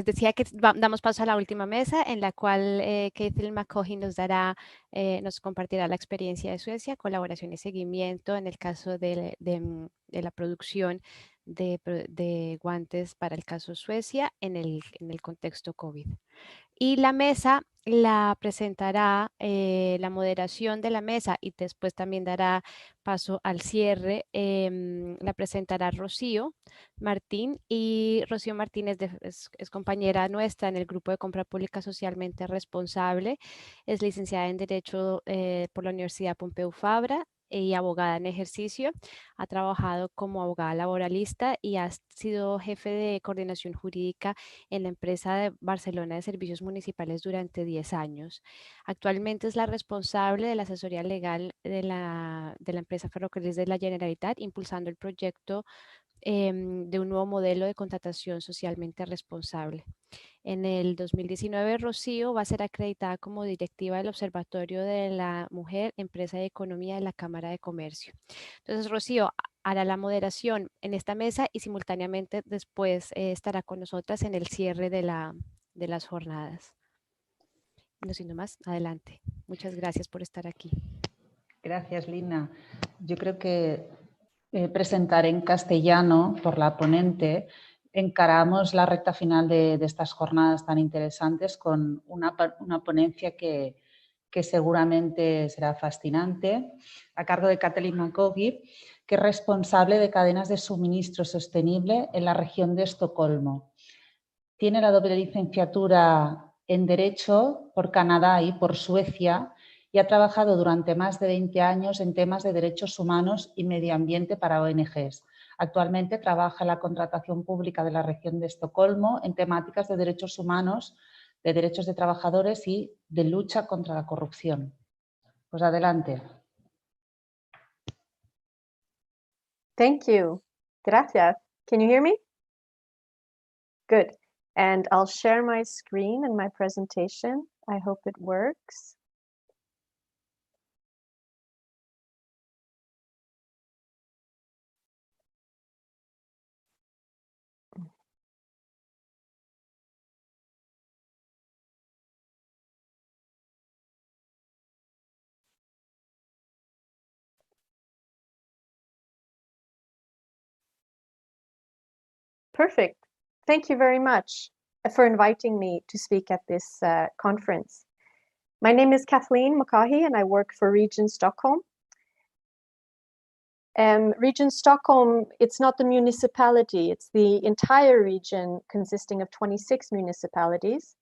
Les decía que damos paso a la última mesa en la cual KATHLEEN MCCAUGHEY nos compartirá la experiencia de Suecia, colaboración y seguimiento en el caso de la producción de guantes para el caso Suecia en el contexto COVID. Y la mesa la presentará, la moderación de la mesa y después también dará paso al cierre, la presentará Rocío Martín, y Rocío Martínez es compañera nuestra en el grupo de Compra Pública Socialmente Responsable, es licenciada en Derecho por la Universidad Pompeu Fabra y abogada en ejercicio. Ha trabajado como abogada laboralista y ha sido jefe de coordinación jurídica en la empresa de Barcelona de Servicios Municipales durante 10 años. Actualmente es la responsable de la asesoría legal de la empresa Ferrocarrils de la Generalitat, impulsando el proyecto de un nuevo modelo de contratación socialmente responsable. En el 2019, Rocío va a ser acreditada como directiva del Observatorio de la Mujer, Empresa y Economía de la Cámara de Comercio. Entonces, Rocío hará la moderación en esta mesa y simultáneamente después estará con nosotras en el cierre de las jornadas. No siendo más, adelante. Muchas gracias por estar aquí. Gracias, Lina. Yo creo que presentar en castellano por la ponente. Encaramos la recta final de estas jornadas tan interesantes con una ponencia que seguramente será fascinante, a cargo de KATHLEEN MCCAUGHEY, que es responsable de cadenas de suministro sostenible en la región de Estocolmo. Tiene la doble licenciatura en Derecho por Canadá y por Suecia y ha trabajado durante más de 20 años en temas de derechos humanos y medio ambiente para ONGs. Actualmente trabaja en la contratación pública de la región de Estocolmo en temáticas de derechos humanos, de derechos de trabajadores y de lucha contra la corrupción. Pues adelante. Thank you. Gracias. Can you hear me? Good. And I'll share my screen and my presentation. I hope it works. Perfect. Thank you very much for inviting me to speak at this conference. My name is KATHLEEN MCCAUGHEY and I work for Region Stockholm. Region Stockholm, it's not the municipality, it's the entire region consisting of 26 municipalities.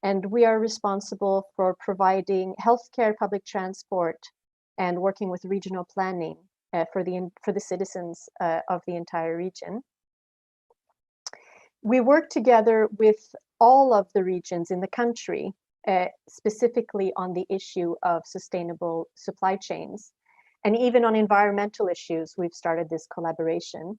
And we are responsible for providing healthcare, public transport, and working with regional planning for the citizens of the entire region. We work together with all of the regions in the country, specifically on the issue of sustainable supply chains. And even on environmental issues, we've started this collaboration.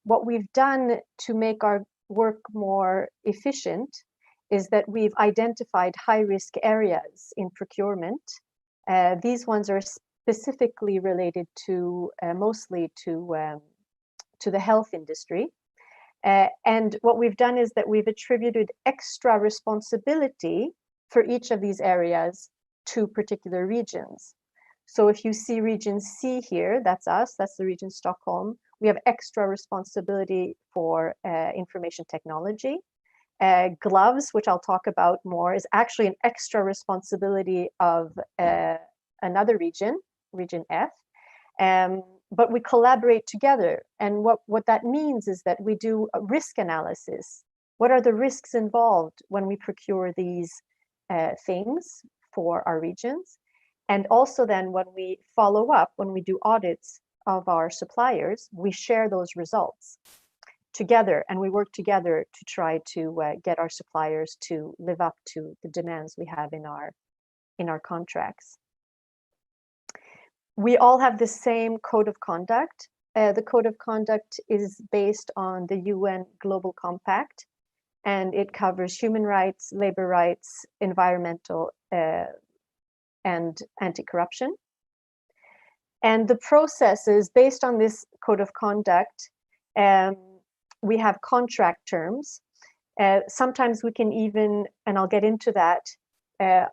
What we've done to make our work more efficient is that we've identified high-risk areas in procurement. These ones are specifically related to, mostly to the health industry. And what we've done is that we've attributed extra responsibility for each of these areas to particular regions. So if you see region C here, that's us, that's the region Stockholm. We have extra responsibility for information technology. Gloves, which I'll talk about more, is actually an extra responsibility of another region, region F. But we collaborate together. And what that means is that we do a risk analysis. What are the risks involved when we procure these things for our regions? And also then when we follow up, when we do audits of our suppliers, we share those results together and we work together to try to get our suppliers to live up to the demands we have in our contracts. We all have the same code of conduct. The code of conduct is based on the UN Global Compact, and it covers human rights, labor rights, environmental, and anti-corruption. And the process is based on this code of conduct. We have contract terms. Sometimes we can even, and I'll get into that,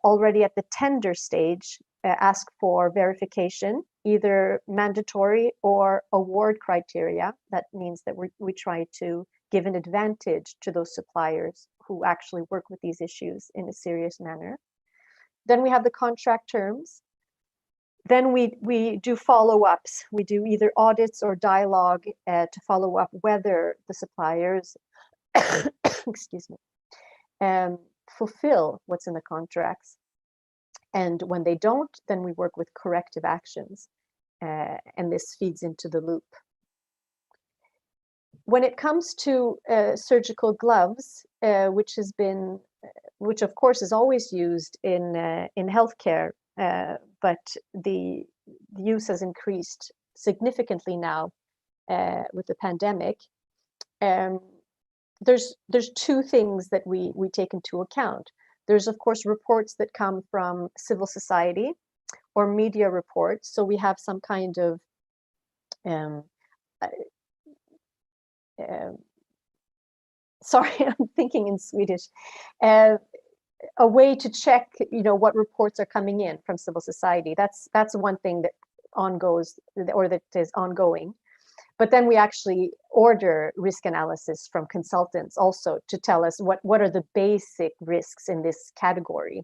already at the tender stage, ask for verification, either mandatory or award criteria. That means that we try to give an advantage to those suppliers who actually work with these issues in a serious manner. Then we have the contract terms. Then we do follow-ups. We do either audits or dialogue to follow up whether the suppliers, excuse me, fulfill what's in the contracts. And when they don't, then we work with corrective actions. And this feeds into the loop. When it comes to surgical gloves, which of course is always used in healthcare, but the use has increased significantly now with the pandemic. There's two things that we take into account. There's of course reports that come from civil society or media reports. So we have some kind of sorry, I'm thinking in Swedish. A way to check, what reports are coming in from civil society. That's one thing that that is ongoing. But then we actually order risk analysis from consultants also to tell us what are the basic risks in this category.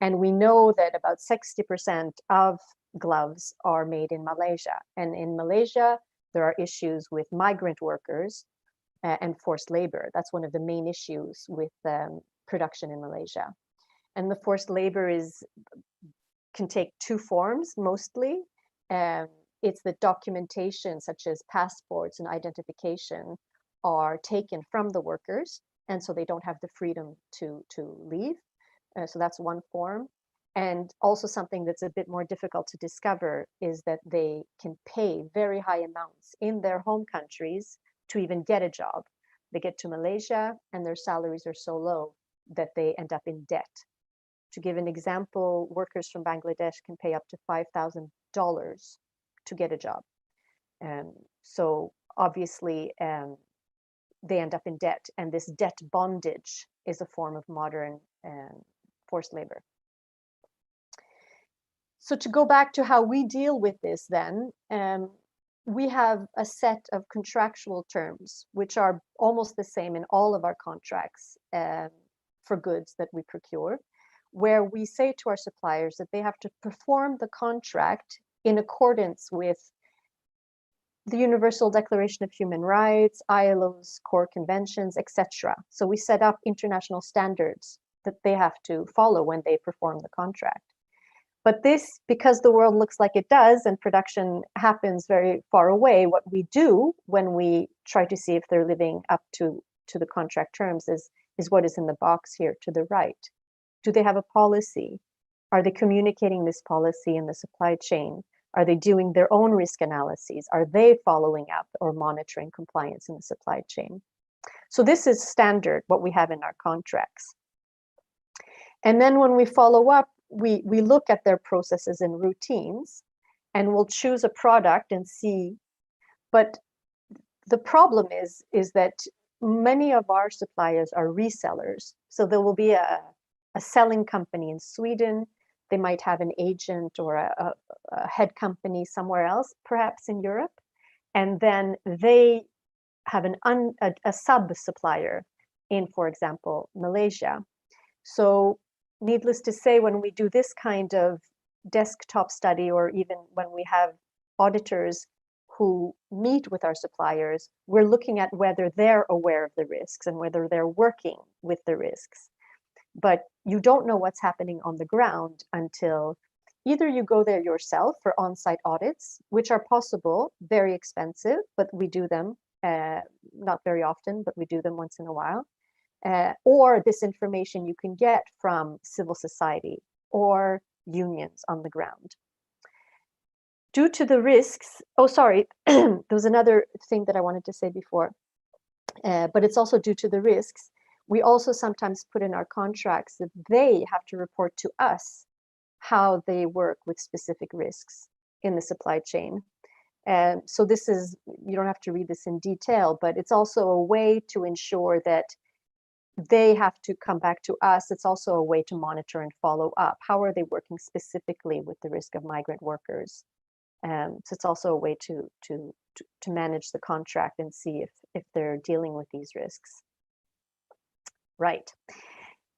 And we know that about 60% of gloves are made in Malaysia. And in Malaysia, there are issues with migrant workers and forced labor. That's one of the main issues with production in Malaysia. And the forced labor can take two forms mostly. It's the documentation such as passports and identification are taken from the workers, and so they don't have the freedom to leave. So that's one form. And also something that's a bit more difficult to discover is that they can pay very high amounts in their home countries to even get a job. They get to Malaysia and their salaries are so low that they end up in debt. To give an example, workers from Bangladesh can pay up to $5,000 to get a job. So obviously they end up in debt, and this debt bondage is a form of modern forced labor. So to go back to how we deal with this then, we have a set of contractual terms, which are almost the same in all of our contracts for goods that we procure, where we say to our suppliers that they have to perform the contract in accordance with the Universal Declaration of Human Rights, ILO's core conventions, etc. So we set up international standards that they have to follow when they perform the contract. But this, because the world looks like it does and production happens very far away, what we do when we try to see if they're living up to the contract terms is what is in the box here to the right. Do they have a policy? Are they communicating this policy in the supply chain? Are they doing their own risk analyses? Are they following up or monitoring compliance in the supply chain? So this is standard, what we have in our contracts. And then when we follow up, we look at their processes and routines, and we'll choose a product and see. But the problem is that many of our suppliers are resellers. So there will be a selling company in Sweden. They might have an agent or a head company somewhere else, perhaps in Europe. And then they have a sub-supplier in, for example, Malaysia. So needless to say, when we do this kind of desktop study, or even when we have auditors who meet with our suppliers, we're looking at whether they're aware of the risks and whether they're working with the risks. But you don't know what's happening on the ground until either you go there yourself for on-site audits, which are possible, very expensive, but we do them, not very often, but we do them once in a while. Or this information you can get from civil society or unions on the ground. Due to the risks, oh, sorry, there was another thing that I wanted to say before, but it's also due to the risks. We also sometimes put in our contracts that they have to report to us how they work with specific risks in the supply chain. So this is, you don't have to read this in detail, but it's also a way to ensure that they have to come back to us. It's also a way to monitor and follow up. How are they working specifically with the risk of migrant workers? So it's also a way to manage the contract and see if they're dealing with these risks. Right.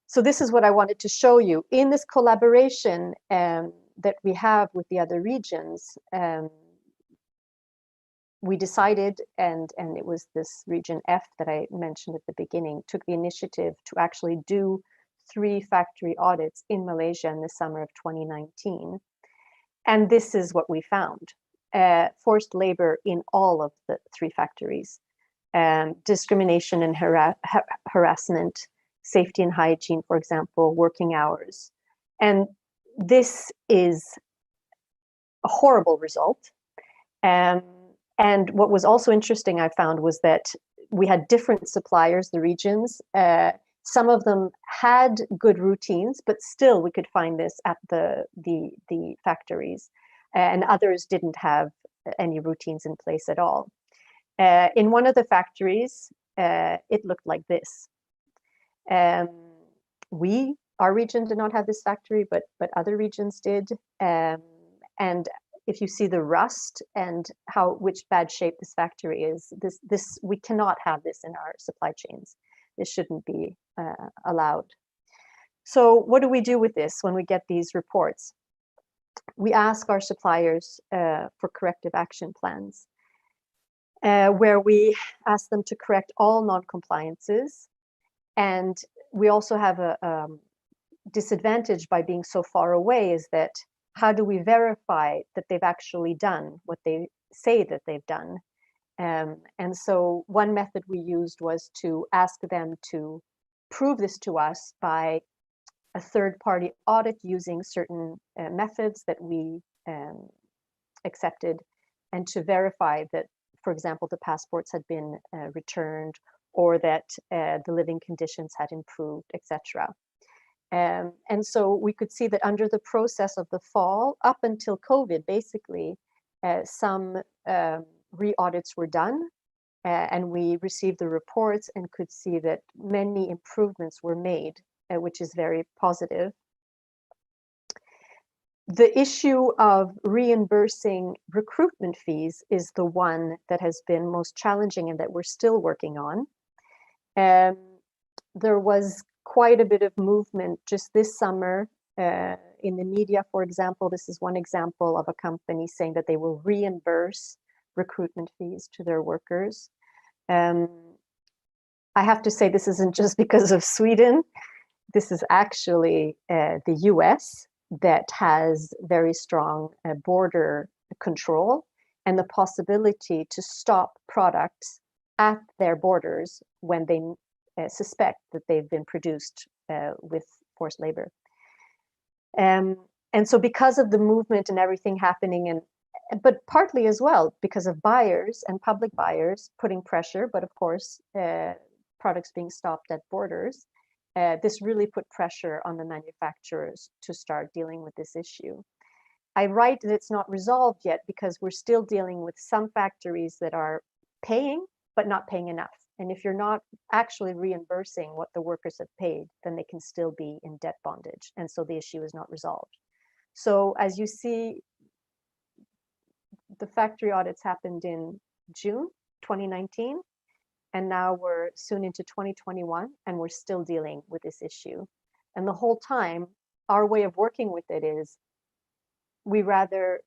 So this is what I wanted to show you. In this collaboration that we have with the other regions, we decided, and it was this region F that I mentioned at the beginning, took the initiative to actually do 3 factory audits in Malaysia in the summer of 2019. And this is what we found. Forced labor in all of the 3 factories, discrimination and harassment, safety and hygiene, for example, working hours. And this is a horrible result. And what was also interesting, I found, was that we had different suppliers, the regions. Some of them had good routines, but still we could find this at the factories. And others didn't have any routines in place at all. In one of the factories, it looked like this. Our region did not have this factory, but other regions did. And if you see the rust and which bad shape this factory is, we cannot have this in our supply chains. This shouldn't be allowed. So what do we do with this when we get these reports? We ask our suppliers for corrective action plans, where we ask them to correct all non-compliances. And we also have a disadvantage by being so far away, is that how do we verify that they've actually done what they say that they've done? And so one method we used was to ask them to prove this to us by a third-party audit using certain methods that we accepted, and to verify that, for example, the passports had been returned, or that the living conditions had improved, etc. And so we could see that under the process of the fall, up until COVID, basically, some re-audits were done, and we received the reports and could see that many improvements were made, which is very positive. The issue of reimbursing recruitment fees is the one that has been most challenging and that we're still working on. There was quite a bit of movement just this summer in the media, for example. This is one example of a company saying that they will reimburse recruitment fees to their workers. I have to say, this isn't just because of Sweden. This is actually the US that has very strong border control and the possibility to stop products at their borders when they suspect that they've been produced with forced labor. And so because of the movement and everything happening, but partly as well because of buyers and public buyers putting pressure, but of course products being stopped at borders, this really put pressure on the manufacturers to start dealing with this issue. I write that it's not resolved yet because we're still dealing with some factories that are paying, but not paying enough. And if you're not actually reimbursing what the workers have paid, then they can still be in debt bondage. And so the issue is not resolved. So as you see, the factory audits happened in June 2019, and now we're soon into 2021, and we're still dealing with this issue. And the whole time, our way of working with it is we rather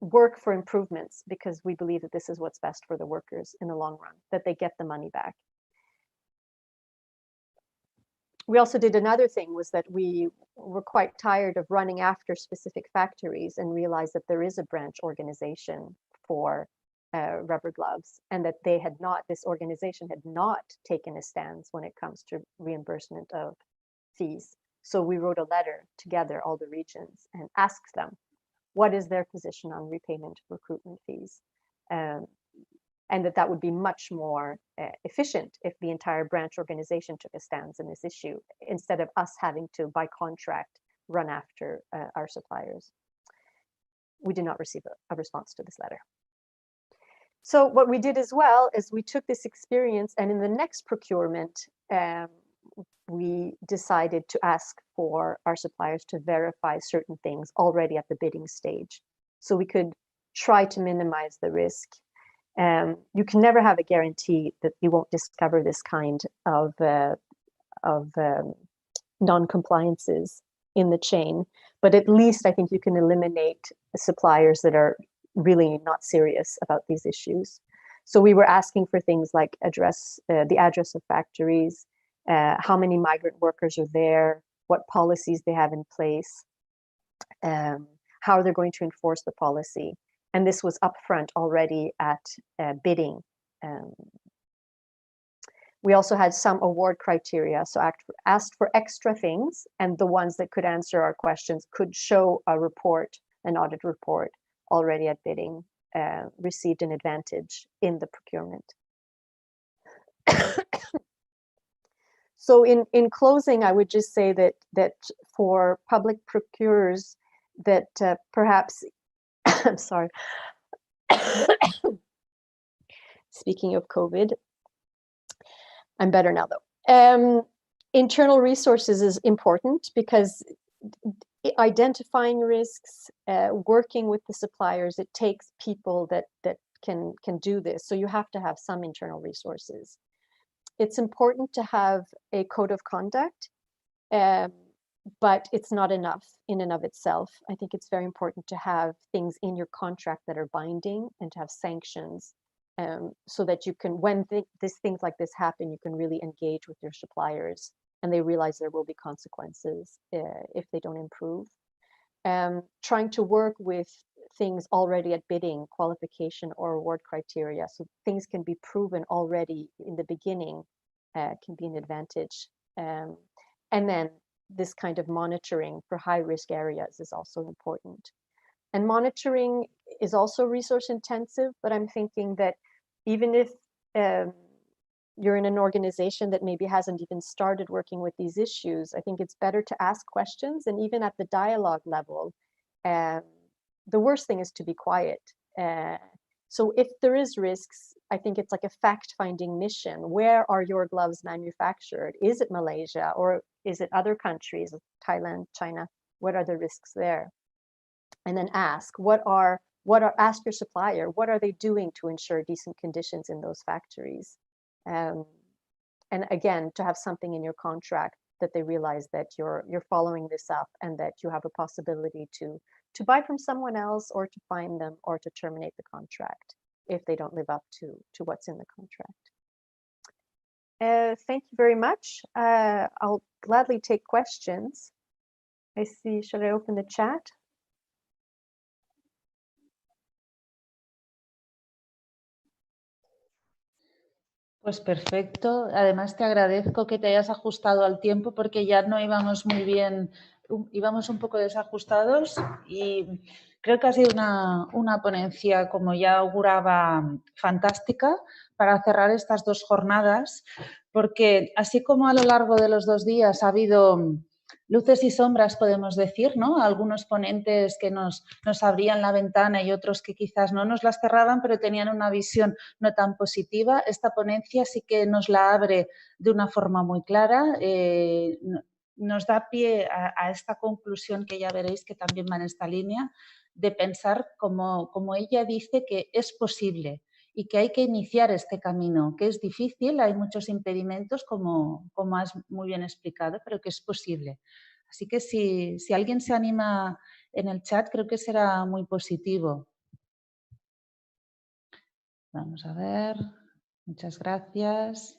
work for improvements because we believe that this is what's best for the workers in the long run, that they get the money back. We also did another thing, was that we were quite tired of running after specific factories and realized that there is a branch organization for rubber gloves, and that they had not, this organization had not taken a stance when it comes to reimbursement of fees. So we wrote a letter together, all the regions, and asked them, what is their position on repayment of recruitment fees? And that would be much more efficient if the entire branch organization took a stance in this issue, instead of us having to, by contract, run after our suppliers. We did not receive a response to this letter. So what we did as well is we took this experience, and in the next procurement, we decided to ask for our suppliers to verify certain things already at the bidding stage, so we could try to minimize the risk. You can never have a guarantee that you won't discover this kind of non-compliances in the chain, but at least I think you can eliminate suppliers that are really not serious about these issues. So we were asking for things like the address of factories, how many migrant workers are there, what policies they have in place, how they're going to enforce the policy. And this was upfront already at bidding. We also had some award criteria, so asked for extra things, and the ones that could answer our questions could show a report, an audit report, already at bidding, received an advantage in the procurement. So in closing, I would just say that for public procurers, that perhaps, I'm sorry, speaking of COVID, I'm better now though. Internal resources is important because identifying risks, working with the suppliers, it takes people that can do this. So you have to have some internal resources. It's important to have a code of conduct, but it's not enough in and of itself. I think it's very important to have things in your contract that are binding and to have sanctions, so that you can, when things like this happen, you can really engage with your suppliers and they realize there will be consequences if they don't improve. Trying to work with things already at bidding, qualification or award criteria, so things can be proven already in the beginning, can be an advantage. And then this kind of monitoring for high risk areas is also important. And monitoring is also resource intensive, but I'm thinking that even if you're in an organization that maybe hasn't even started working with these issues, I think it's better to ask questions. And even at the dialogue level, the worst thing is to be quiet. So if there is risks, I think it's like a fact-finding mission. Where are your gloves manufactured? Is it Malaysia or is it other countries, Thailand, China? What are the risks there? And then ask, ask your supplier, what are they doing to ensure decent conditions in those factories? And again, to have something in your contract that they realize that you're following this up and that you have a possibility to buy from someone else or to fine them or to terminate the contract if they don't live up to what's in the contract. Thank you very much. I'll gladly take questions. I see, should I open the chat? Pues perfecto. Además te agradezco que te hayas ajustado al tiempo porque ya no íbamos muy bien, íbamos un poco desajustados y creo que ha sido una ponencia, como ya auguraba, fantástica para cerrar estas dos jornadas, porque así como a lo largo de los 2 días ha habido luces y sombras, podemos decir, ¿no? Algunos ponentes que nos abrían la ventana y otros que quizás no nos las cerraban, pero tenían una visión no tan positiva. Esta ponencia sí que nos la abre de una forma muy clara, nos da pie a esta conclusión que ya veréis que también va en esta línea, de pensar como ella dice que es posible y que hay que iniciar este camino, que es difícil, hay muchos impedimentos, como has muy bien explicado, pero que es posible. Así que si alguien se anima en el chat, creo que será muy positivo. Vamos a ver. Muchas gracias.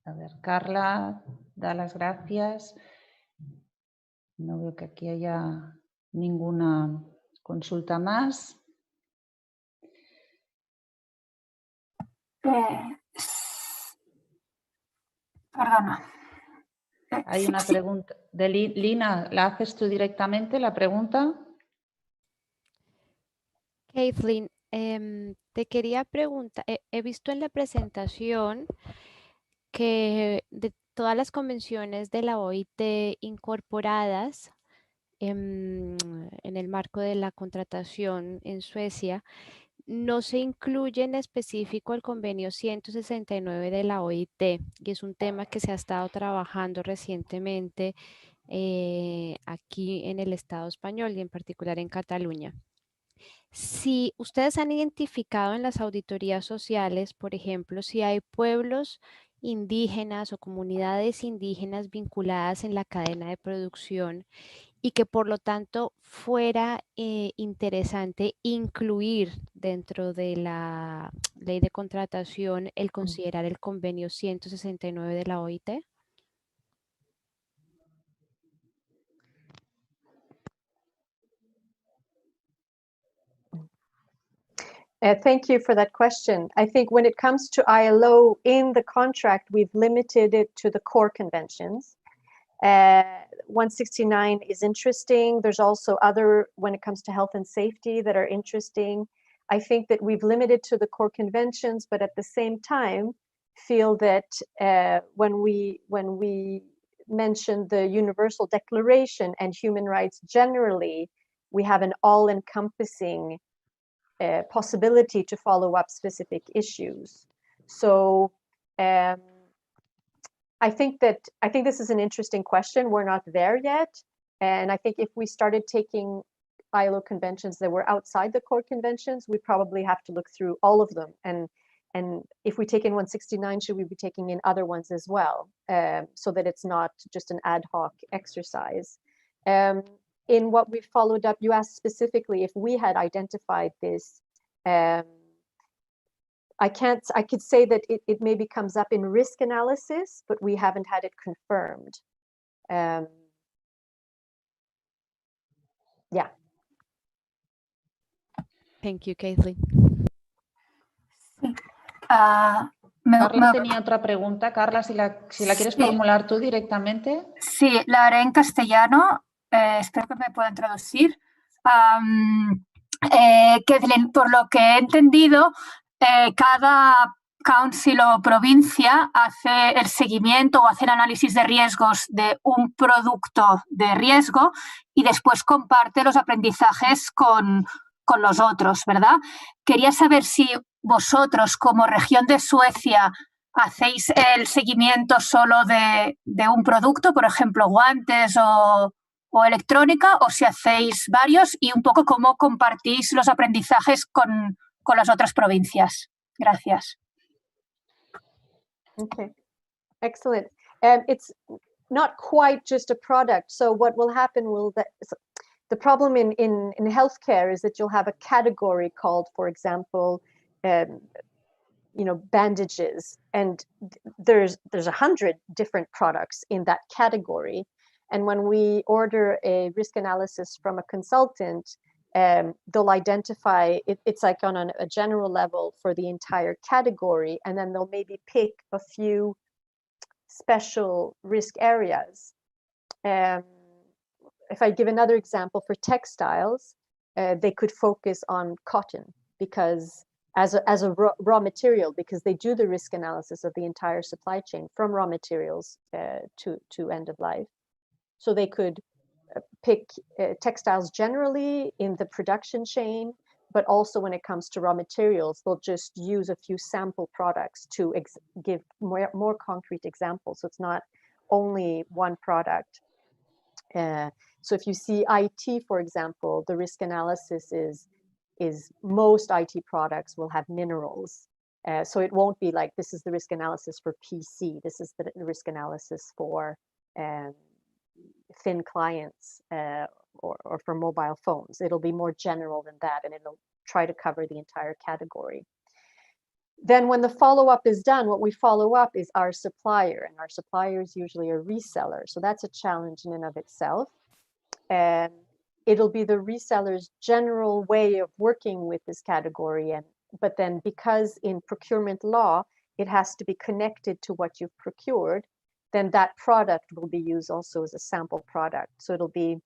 A ver, Carla da las gracias. No veo que aquí haya ninguna consulta más. Perdona. Hay una pregunta de Lina. ¿La haces tú directamente, la pregunta? Kathleen, te quería preguntar, he visto en la presentación que de todas las convenciones de la OIT incorporadas, en el marco de la contratación en Suecia, no se incluye en específico el convenio 169 de la OIT, y es un tema que se ha estado trabajando recientemente aquí en el Estado español y en particular en Cataluña. Si ustedes han identificado en las auditorías sociales, por ejemplo, si hay pueblos indígenas o comunidades indígenas vinculadas en la cadena de producción y que por lo tanto fuera interesante incluir dentro de la ley de contratación el considerar el convenio 169 de la OIT. Thank you for that question. I think when it comes to ILO in the contract, we've limited it to the core conventions. 169 is interesting. There's also other, when it comes to health and safety, that are interesting. I think that we've limited to the core conventions, but at the same time, feel that when we mention the Universal Declaration and human rights generally, we have an all-encompassing possibility to follow up specific issues. So I think this is an interesting question. We're not there yet. And I think if we started taking ILO conventions that were outside the core conventions, we probably have to look through all of them. And if we take in 169, should we be taking in other ones as well? So that it's not just an ad hoc exercise. In what we followed up, you asked specifically if we had identified this. I could say that it maybe comes up in risk analysis, but we haven't had it confirmed. Yeah. Thank you, Kathleen. Sí. Carla tenía otra pregunta. Carla, si la quieres formular tú directamente. Sí, la haré en castellano. Espero que me puedan traducir. Kathleen, por lo que he entendido, cada council o provincia hace el seguimiento o hace el análisis de riesgos de un producto de riesgo y después comparte los aprendizajes con los otros, ¿verdad? Quería saber si vosotros, como región de Suecia, hacéis el seguimiento solo de un producto, por ejemplo, guantes o electrónica, o si hacéis varios, y un poco cómo compartís los aprendizajes con las otras provincias. Gracias. Okay, excellent. It's not quite just a product. So what will happen the problem in healthcare is that you'll have a category called, for example, bandages, and there's 100 different products in that category. And when we order a risk analysis from a consultant, they'll identify it's like on a general level for the entire category, and then they'll maybe pick a few special risk areas. If I give another example for textiles, they could focus on cotton because as a raw material, because they do the risk analysis of the entire supply chain from raw materials to end of life. So they could pick textiles generally in the production chain, but also when it comes to raw materials, they'll just use a few sample products to give more concrete examples. So it's not only one product. So if you see IT, for example, the risk analysis is most IT products will have minerals. So it won't be like, this is the risk analysis for PC, this is the risk analysis for thin clients or for mobile phones. It'll be more general than that, and it'll try to cover the entire category. Then when the follow-up is done, what we follow up is our supplier, and our supplier is usually a reseller. So that's a challenge in and of itself. And it'll be the reseller's general way of working with this category. But then because in procurement law, it has to be connected to what you've procured, then that product will be used also as a sample product. So it'll be,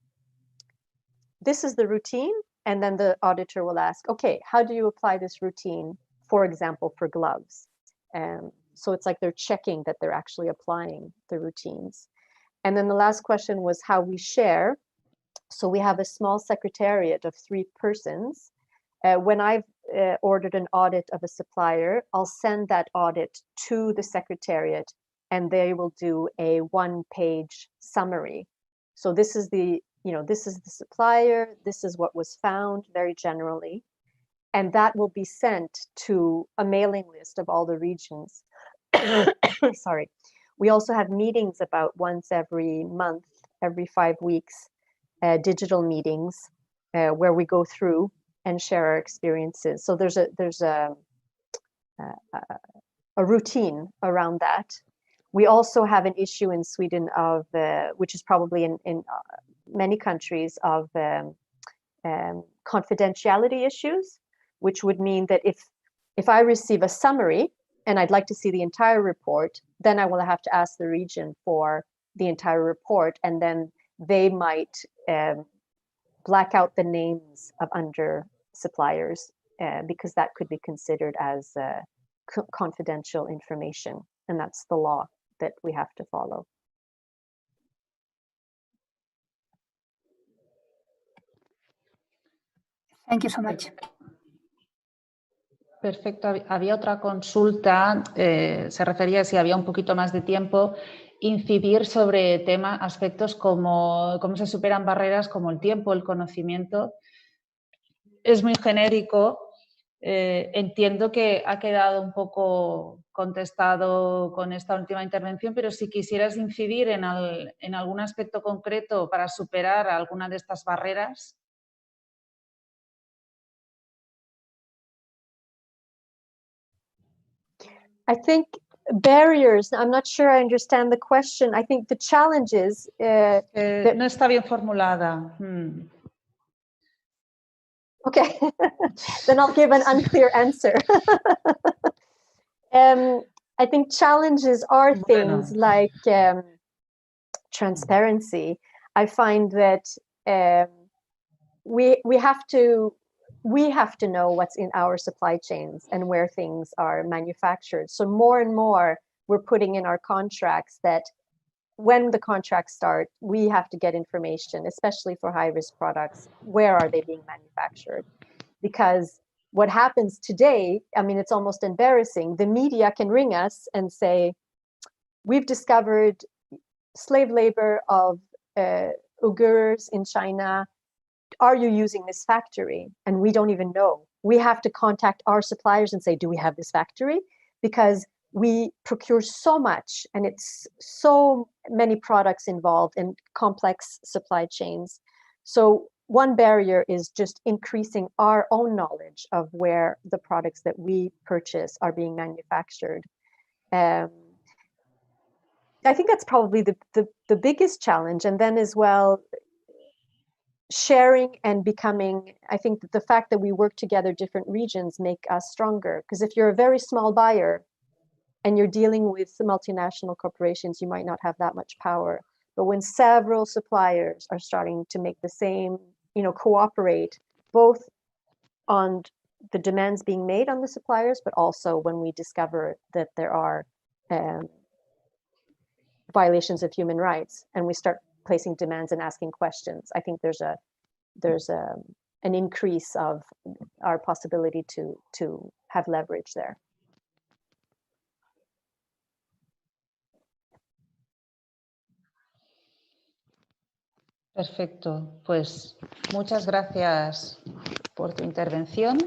this is the routine, and then the auditor will ask, okay, how do you apply this routine, for example, for gloves? So it's like they're checking that they're actually applying the routines. And then the last question was how we share. So we have a small secretariat of 3 persons. When I've ordered an audit of a supplier, I'll send that audit to the secretariat and they will do a 1-page summary. So this is the, this is the supplier, this is what was found very generally, and that will be sent to a mailing list of all the regions. Sorry. We also have meetings about once every month, every 5 weeks, digital meetings where we go through and share our experiences. So there's a routine around that. We also have an issue in Sweden of, which is probably in many countries, of confidentiality issues, which would mean that if I receive a summary and I'd like to see the entire report, then I will have to ask the region for the entire report, and then they might black out the names of under suppliers because that could be considered as confidential information, and that's the law that we have to follow. Thank you so much. Perfecto. Había otra consulta, se refería a si había un poquito más de tiempo, incidir sobre aspectos como cómo se superan barreras como el tiempo, el conocimiento. Es muy genérico. Entiendo que ha quedado un poco contestado con esta última intervención, pero si quisieras incidir en algún aspecto concreto para superar alguna de estas barreras. I think barriers, I'm not sure I understand the question. I think the challenges... no está bien formulada. Okay, then I'll give an unclear answer. I think challenges are things like transparency. I find that we have to know what's in our supply chains and where things are manufactured. So more and more we're putting in our contracts that when the contracts start, we have to get information, especially for high-risk products. Where are they being manufactured? Because what happens today, I mean, it's almost embarrassing. The media can ring us and say, we've discovered slave labor of Uyghurs in China. Are you using this factory? And we don't even know. We have to contact our suppliers and say, do we have this factory? Because we procure so much, and it's so many products involved in complex supply chains. So one barrier is just increasing our own knowledge of where the products that we purchase are being manufactured. I think that's probably the biggest challenge. And then as well, sharing and becoming, I think that the fact that we work together, different regions, make us stronger. Because if you're a very small buyer and you're dealing with multinational corporations, you might not have that much power. But when several suppliers are starting to make the same, cooperate, both on the demands being made on the suppliers, but also when we discover that there are violations of human rights, and we start placing demands and asking questions, I think there's an increase of our possibility to have leverage there. Perfecto, pues muchas gracias por tu intervención.